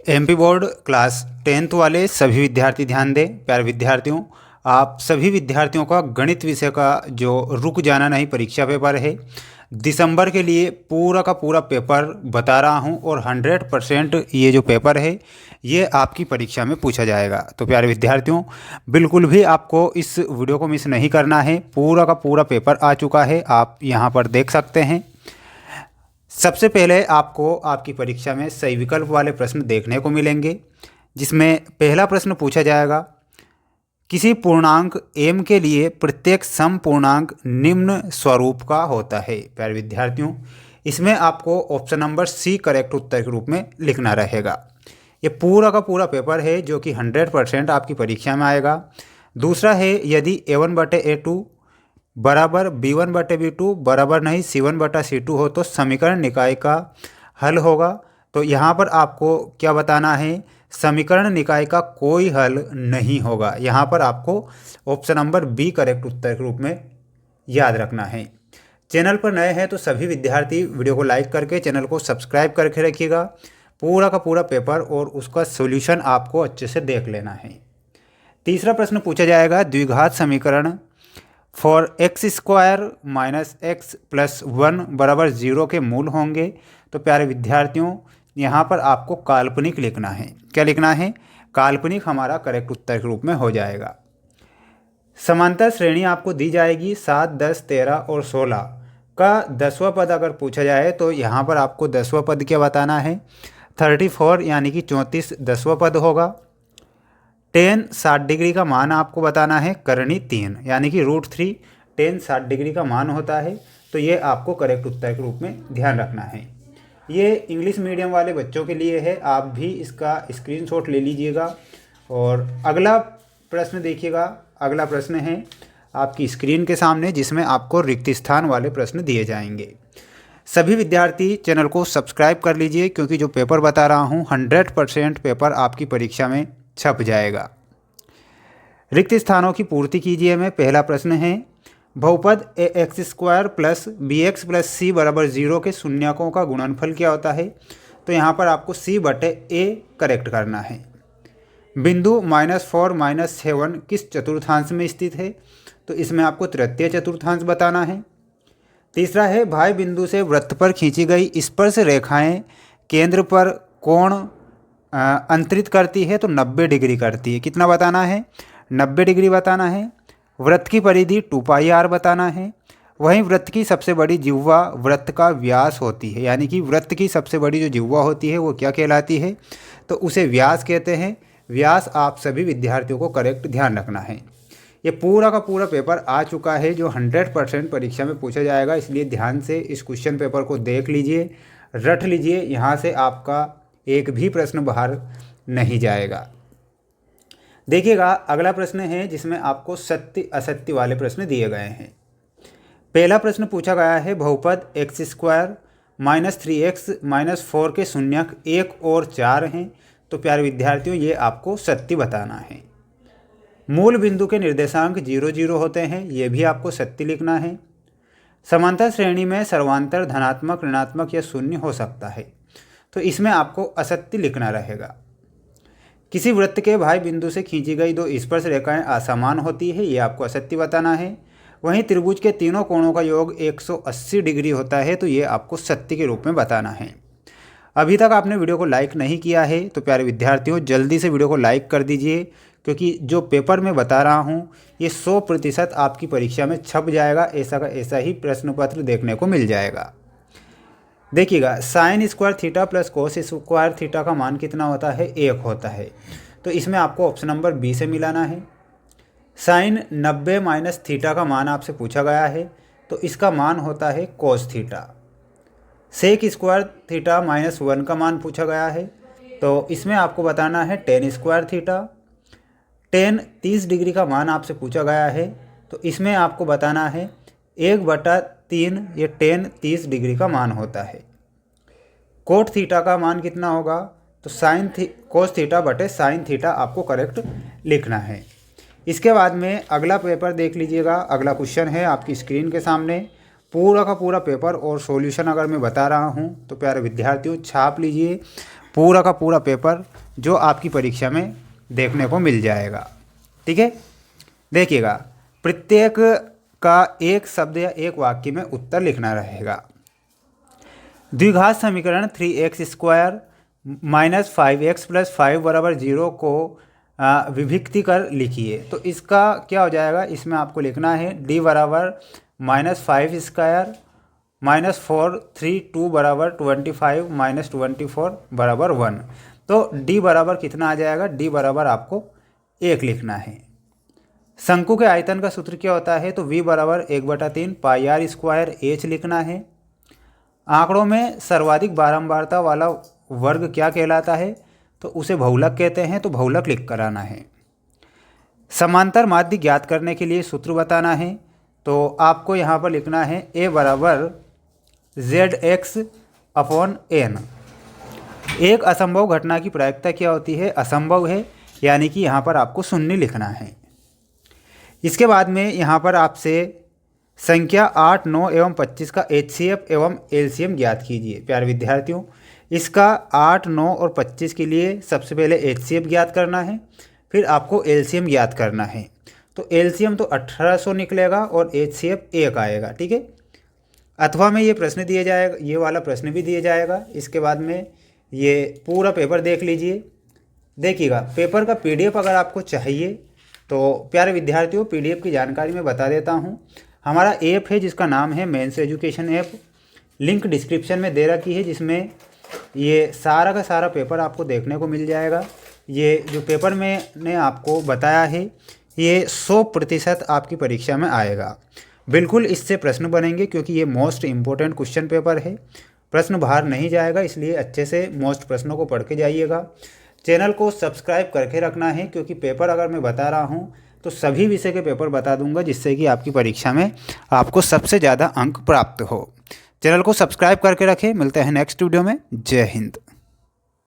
MP board class 10th वाले सभी विद्यार्थी ध्यान दें। प्यारे विद्यार्थियों, आप सभी विद्यार्थियों का गणित विषय का जो रुक जाना नहीं परीक्षा पेपर है, दिसंबर के लिए पूरा का पूरा पेपर बता रहा हूं और 100% ये जो पेपर है ये आपकी परीक्षा में पूछा जाएगा। तो प्यारे विद्यार्थियों, बिल्कुल भी आपको इस वीडियो को मिस नहीं करना है। पूरा का पूरा पेपर आ चुका है, आप यहाँ पर देख सकते हैं। सबसे पहले आपको आपकी परीक्षा में सही विकल्प वाले प्रश्न देखने को मिलेंगे, जिसमें पहला प्रश्न पूछा जाएगा, किसी पूर्णांक m के लिए प्रत्येक सम पूर्णांक निम्न स्वरूप का होता है। प्यारे विद्यार्थियों, इसमें आपको ऑप्शन नंबर सी करेक्ट उत्तर के रूप में लिखना रहेगा। ये पूरा का पूरा पेपर है जो कि 100% आपकी परीक्षा में आएगा। दूसरा है, यदि a1/a2 बराबर b1/b2 बराबर नहीं c1/c2 हो तो समीकरण निकाय का हल होगा। तो यहाँ पर आपको क्या बताना है, समीकरण निकाय का कोई हल नहीं होगा। यहाँ पर आपको ऑप्शन नंबर बी करेक्ट उत्तर के रूप में याद रखना है। चैनल पर नए हैं तो सभी विद्यार्थी वीडियो को लाइक करके चैनल को सब्सक्राइब करके रखिएगा। पूरा का पूरा पेपर और उसका सॉल्यूशन आपको अच्छे से देख लेना है। तीसरा प्रश्न पूछा जाएगा, द्विघात समीकरण for x² minus x plus 1 बराबर 0 के मूल होंगे। तो प्यारे विद्यार्थियों, यहाँ पर आपको काल्पनिक लिखना है। क्या लिखना है? काल्पनिक हमारा करेक्ट उत्तर के रूप में हो जाएगा। समांतर श्रेणी आपको दी जाएगी 7, 10, 13 और 16 का 10वां पद अगर पूछा जाए तो यहाँ पर आपको 10वां पद क्या बताना है, 34 यानी कि 34 10वां पद होगा। 10 60 डिग्री का मान आपको बताना है, करनी 3 यानी कि √3 10 60 डिग्री का मान होता है। तो ये आपको करेक्ट उत्तर के रूप में ध्यान रखना है। ये इंग्लिश मीडियम वाले बच्चों के लिए है, आप भी इसका स्क्रीनशॉट ले लीजिएगा। और अगला प्रश्न देखिएगा। अगला प्रश्न है आपकी स्क्रीन के सामने, जिसमें आपको रिक्त स्थान वाले प्रश्न दिए जाएंगे। सभी विद्यार्थी चैनल को सब्सक्राइब कर लीजिए, क्योंकि जो पेपर बता रहा हूँ 100% पेपर आपकी परीक्षा में छप जाएगा। रिक्त स्थानों की पूर्ति कीजिए में पहला प्रश्न है, बहुपद ax² plus bx plus c बराबर 0 के शून्यकों का गुणनफल क्या होता है। तो यहाँ पर आपको c/a करेक्ट करना है। बिंदु -4 -7 किस चतुर्थांश में स्थित है। तो इसमें आपको तृतीय चतुर्थांश बताना है। तीसरा है, भाई बिंदु से वृत्त पर खींची गई स्पर्श रेखाएं केंद्र पर कोण अंतरित करती है। तो 90 डिग्री करती है। कितना बताना है? 90 डिग्री बताना है। वृत्त की परिधि 2πr बताना है। वहीं वृत्त की सबसे बड़ी जिह्वा वृत्त का व्यास होती है, यानी कि वृत्त की सबसे बड़ी जो जिह्वा होती है वो क्या कहलाती है, तो उसे व्यास कहते हैं। व्यास आप सभी विद्यार्थियों को करेक्ट ध्यान रखना है। ये पूरा का पूरा पेपर आ चुका है जो 100% परीक्षा में पूछा जाएगा, इसलिए ध्यान से इस क्वेश्चन पेपर को देख लीजिए, रट लीजिए। यहाँ से आपका एक भी प्रश्न बाहर नहीं जाएगा। देखिएगा, अगला प्रश्न है जिसमें आपको सत्य असत्य वाले प्रश्न दिए गए हैं। पहला प्रश्न पूछा गया है, बहुपद x² -3x -4 के शून्यक 1 और 4 हैं। तो प्यारे विद्यार्थियों, ये आपको सत्य बताना है। मूल बिंदु के निर्देशांक 0 0 होते हैं, ये भी आपको सत्य लिखना है। समांतर श्रेणी में सर्वांतर धनात्मक, ऋणात्मक या शून्य हो सकता है। तो इसमें आपको असत्य लिखना रहेगा। किसी वृत्त के भाई बिंदु से खींची गई दो स्पर्श रेखाएं असमान होती है, ये आपको असत्य बताना है। वहीं त्रिभुज के तीनों कोणों का योग 180 डिग्री होता है, तो ये आपको सत्य के रूप में बताना है। अभी तक आपने वीडियो को लाइक नहीं किया है तो प्यारे विद्यार्थियों, जल्दी से वीडियो को लाइक कर दीजिए, क्योंकि जो पेपर मैं बता रहा हूँ ये 100% आपकी परीक्षा में छप जाएगा। ऐसा का ऐसा ही प्रश्न पत्र देखने को मिल जाएगा। देखिएगा, sin² theta plus cos² theta का मान कितना होता है? 1 होता है। तो इसमें आपको ऑप्शन नंबर बी से मिलाना है। sin 90 माइनस थीटा का मान आपसे पूछा गया है, तो इसका मान होता है cos थीटा। sec² थीटा -1 का मान पूछा गया है, तो इसमें आपको बताना है tan² थीटा। tan 30 डिग्री का मान आपसे पूछा गया है, तो इसमें आपको बताना है 1/3, ये tan 30 डिग्री का मान होता है। कोट थीटा का मान कितना होगा? तो cos थीटा बटे sin थीटा आपको करेक्ट लिखना है। इसके बाद में अगला पेपर देख लीजिएगा। अगला क्वेश्चन है आपकी स्क्रीन के सामने। पूरा का पूरा पेपर और सॉल्यूशन अगर मैं बता रहा हूं तो प्यारे विद्यार्थियों छाप लीजिए, पूरा का पूरा पेपर जो आपकी परीक्षा में देखने को मिल जाएगा। ठीक है, देखिएगा, प्रत्येक का एक शब्द या एक वाक्य में उत्तर लिखना रहेगा। द्विघात समीकरण 3x² - 5x + 5 = 0 को विभक्ति कर लिखिए। तो इसका क्या हो जाएगा, इसमें आपको लिखना है d = -5² -4 3 2 = 25 - 24 = 1। तो d बराबर कितना आ जाएगा, d बराबर आपको 1 लिखना है। शंकु के आयतन का सूत्र क्या होता है, तो v = 1/3 πr² h लिखना है। आंकड़ों में सर्वाधिक बारंबारता वाला वर्ग क्या कहलाता है, तो उसे बहुलक कहते हैं, तो बहुलक लिख कर आना है। समांतर माध्य ज्ञात करने के लिए सूत्र बताना है, तो आपको यहाँ पर लिखना है a = zx/n। एक असंभव घटना की प्रायिकता क्या होती है, असंभव है, यानी कि यहाँ पर आपको शून्य लिखना है। इसके बाद में यहाँ पर आपसे संख्या 8, 9 एवं 25 का HCF एवं LCM ज्ञात कीजिए। प्यारे विद्यार्थियों, इसका 8, 9 और 25 के लिए सबसे पहले HCF ज्ञात करना है, फिर आपको LCM ज्ञात करना है। तो LCM तो 1800 निकलेगा और HCF 1 आएगा। ठीक है, अथवा में ये प्रश्न दिया जाएगा, ये वाला प्रश्न भी दिया जाएगा। इसके बाद में ये पूरा पेपर देख लीजिए। देखिएगा, पेपर का PDF अगर आपको चाहिए तो प्यारे विद्यार्थियों, PDF की जानकारी मैं बता देता हूँ। हमारा ऐप है जिसका नाम है mains education app, link description में दे रखी है, जिसमें ये सारा का सारा पेपर आपको देखने को मिल जाएगा। ये जो पेपर मैंने आपको बताया है ये 100% आपकी परीक्षा में आएगा। बिल्कुल इससे प्रश्न बनेंगे, क्योंकि ये मोस्ट इम्पोर्टेंट क्वेश्चन पेपर है। प्रश्न बाहर नहीं जाएगा, इसलिए अच्छे से मोस्ट प्रश्नों को पढ़ के जाइएगा। चैनल को सब्सक्राइब करके रखना है, क्योंकि पेपर अगर मैं बता रहा हूँ तो सभी विषय के पेपर बता दूंगा, जिससे कि आपकी परीक्षा में आपको सबसे ज़्यादा अंक प्राप्त हो। चैनल को सब्सक्राइब करके रखें। मिलते हैं नेक्स्ट वीडियो में। जय हिंद।